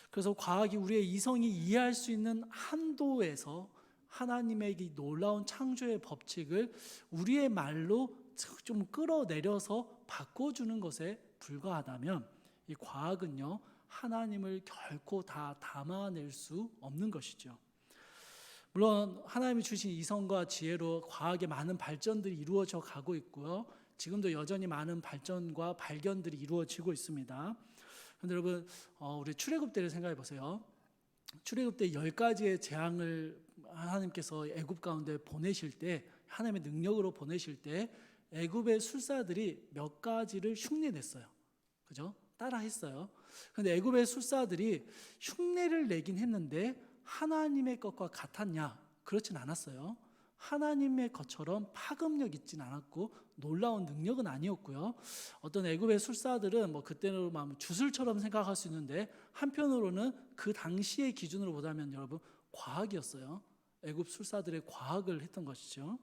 그래서 과학이 우리의 이성이 이해할 수 있는 한도에서 하나님의 이 놀라운 창조의 법칙을 우리의 말로 좀 끌어내려서 바꿔주는 것에 불과하다면, 이 과학은요, 하나님을 결코 다 담아낼 수 없는 것이죠. 물론 하나님이 주신 이성과 지혜로 과학의 많은 발전들이 이루어져 가고 있고요. 지금도 여전히 많은 발전과 발견들이 이루어지고 있습니다. 그런데 여러분, 우리 출애굽 때를 생각해 보세요. 출애굽 때 10가지의 재앙을 하나님께서 애굽 가운데 보내실 때, 하나님의 능력으로 보내실 때 애굽의 술사들이 몇 가지를 흉내냈어요. 그죠? 따라 했어요. 그런데 애굽의 술사들이 흉내를 내긴 했는데 하나님의 것과 같았냐? 그렇진 않았어요. 하나님의 것처럼 파급력 있진 않았고 놀라운 능력은 아니었고요. 어떤 애굽의 술사들은 그때로 말하면 주술처럼 생각할 수 있는데, 한편으로는 그 당시의 기준으로 보자면 여러분 과학이었어요. 애굽 술사들의 과학을 했던 것이죠.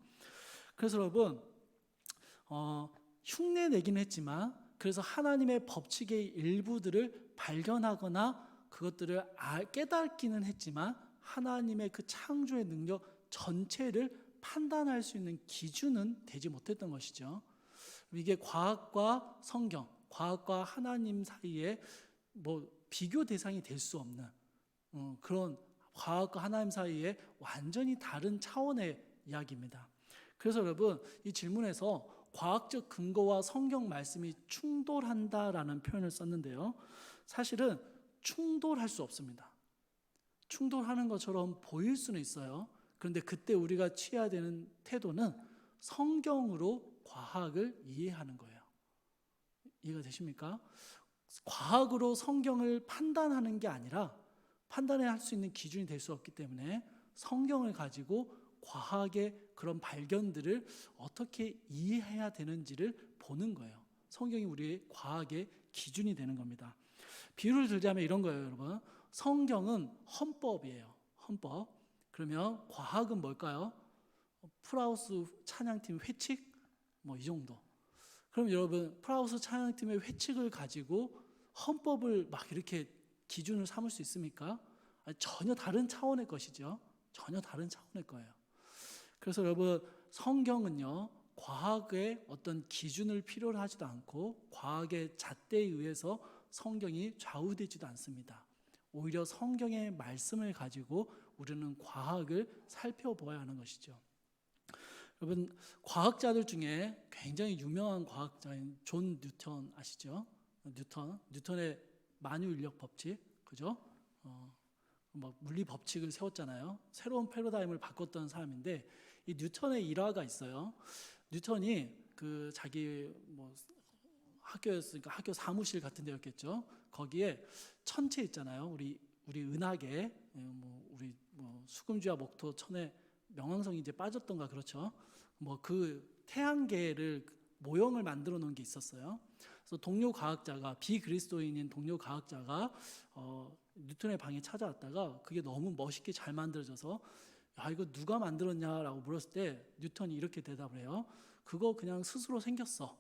그래서 여러분 흉내 내긴 했지만, 그래서 하나님의 법칙의 일부들을 발견하거나 그것들을 깨닫기는 했지만 하나님의 그 창조의 능력 전체를 판단할 수 있는 기준은 되지 못했던 것이죠. 이게 과학과 성경, 과학과 하나님 사이에 비교 대상이 될 수 없는 그런 과학과 하나님 사이에 완전히 다른 차원의 이야기입니다. 그래서 여러분, 이 질문에서 과학적 근거와 성경 말씀이 충돌한다라는 표현을 썼는데요. 사실은 충돌할 수 없습니다. 충돌하는 것처럼 보일 수는 있어요. 그런데 그때 우리가 취해야 되는 태도는 성경으로 과학을 이해하는 거예요. 이해가 되십니까? 과학으로 성경을 판단하는 게 아니라, 판단해야 할 수 있는 기준이 될 수 없기 때문에 성경을 가지고 과학의 그런 발견들을 어떻게 이해해야 되는지를 보는 거예요. 성경이 우리의 과학의 기준이 되는 겁니다. 비유를 들자면 이런 거예요, 여러분. 성경은 헌법이에요. 헌법. 그러면 과학은 뭘까요? 프라우스 찬양팀 회칙? 이 정도. 그럼 여러분, 프라우스 찬양팀의 회칙을 가지고 헌법을 이렇게 기준을 삼을 수 있습니까? 아니, 전혀 다른 차원의 것이죠. 전혀 다른 차원의 거예요. 그래서 여러분, 성경은요, 과학의 어떤 기준을 필요로 하지도 않고 과학의 잣대에 의해서 성경이 좌우되지도 않습니다. 오히려 성경의 말씀을 가지고 우리는 과학을 살펴보아야 하는 것이죠. 여러분, 과학자들 중에 굉장히 유명한 과학자인 존 뉴턴 아시죠? 뉴턴의 만유인력 법칙, 그죠? 물리 법칙을 세웠잖아요. 새로운 패러다임을 바꿨던 사람인데, 이 뉴턴의 일화가 있어요. 뉴턴이 자기 학교였으니까 학교 사무실 같은 데였겠죠. 거기에 천체 있잖아요. 우리 은하계, 우리 수금주와 목토, 천에 명왕성이 이제 빠졌던가 그렇죠. 그 태양계를 모형을 만들어 놓은 게 있었어요. 그래서 동료 과학자가, 비그리스도인인 동료 과학자가 뉴턴의 방에 찾아왔다가 그게 너무 멋있게 잘 만들어져서 이거 누가 만들었냐라고 물었을 때 뉴턴이 이렇게 대답을 해요. 그거 그냥 스스로 생겼어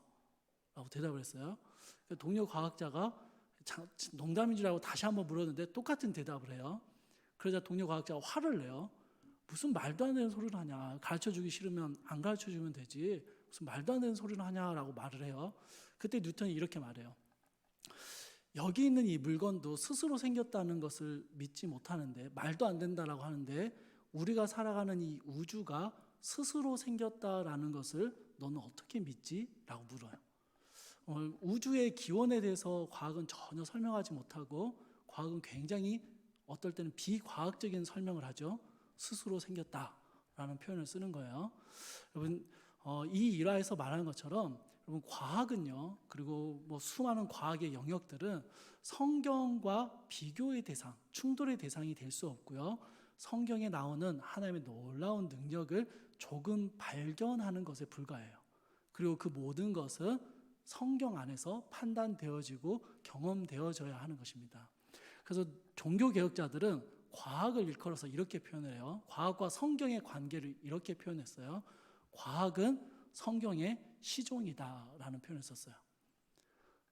라고 대답을 했어요. 동료 과학자가 농담인 줄 알고 다시 한번 물었는데 똑같은 대답을 해요. 그러자 동료 과학자가 화를 내요. 무슨 말도 안 되는 소리를 하냐. 가르쳐주기 싫으면 안 가르쳐주면 되지. 무슨 말도 안 되는 소리를 하냐라고 말을 해요. 그때 뉴턴이 이렇게 말해요. 여기 있는 이 물건도 스스로 생겼다는 것을 믿지 못하는데, 말도 안 된다라고 하는데, 우리가 살아가는 이 우주가 스스로 생겼다라는 것을 너는 어떻게 믿지? 라고 물어요. 우주의 기원에 대해서 과학은 전혀 설명하지 못하고, 과학은 굉장히 어떨 때는 비과학적인 설명을 하죠. 스스로 생겼다라는 표현을 쓰는 거예요. 여러분, 이 일화에서 말하는 것처럼 여러분, 과학은요, 그리고 수많은 과학의 영역들은 성경과 비교의 대상, 충돌의 대상이 될 수 없고요. 성경에 나오는 하나님의 놀라운 능력을 조금 발견하는 것에 불과해요. 그리고 그 모든 것은 성경 안에서 판단되어지고 경험되어져야 하는 것입니다. 그래서 종교개혁자들은 과학을 일컬어서 이렇게 표현을 해요. 과학과 성경의 관계를 이렇게 표현했어요. 과학은 성경의 시종이다라는 표현을 썼어요.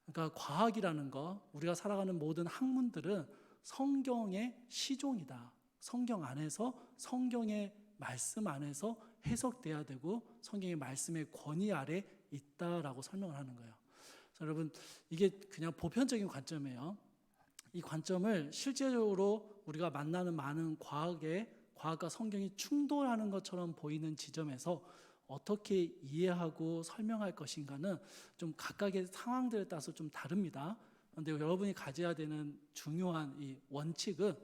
그러니까 과학이라는 거, 우리가 살아가는 모든 학문들은 성경의 시종이다. 성경 안에서, 성경의 말씀 안에서 해석돼야 되고 성경의 말씀의 권위 아래 있다라고 설명을 하는 거예요. 여러분, 이게 그냥 보편적인 관점이에요. 이 관점을 실제적으로 우리가 만나는 많은 과학과 성경이 충돌하는 것처럼 보이는 지점에서 어떻게 이해하고 설명할 것인가는 좀 각각의 상황들에 따라서 좀 다릅니다. 그런데 여러분이 가져야 되는 중요한 이 원칙은,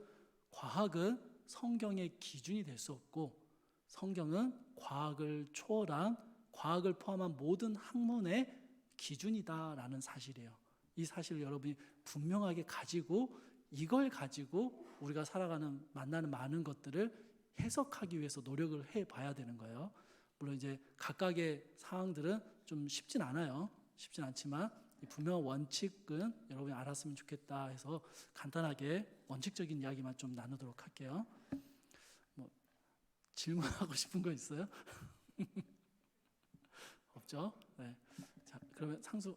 과학은 성경의 기준이 될 수 없고 성경은 과학을 초월한, 과학을 포함한 모든 학문의 기준이다라는 사실이에요. 이 사실을 여러분이 분명하게 가지고, 이걸 가지고 우리가 만나는 많은 것들을 해석하기 위해서 노력을 해봐야 되는 거예요. 물론 이제 각각의 상황들은 좀 쉽진 않아요. 쉽진 않지만 분명한 원칙은 여러분이 알았으면 좋겠다 해서 간단하게 원칙적인 이야기만 좀 나누도록 할게요. 뭐 질문하고 싶은 거 있어요? 없죠? 네. 자, 그러면 상수.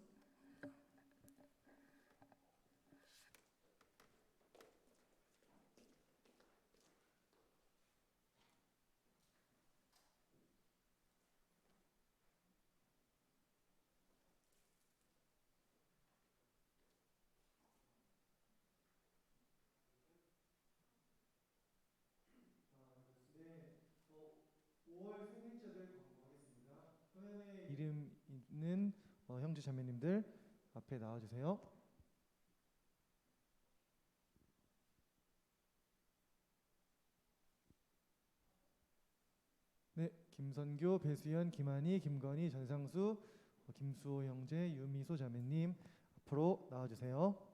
네, 5월 생일자들 광고하겠습니다. 화면에 이름 있는 형제 자매님들 앞에 나와주세요. 네, 김선교, 배수연, 김한희, 김건희, 전상수, 김수호 형제, 유미소 자매님 앞으로 나와주세요.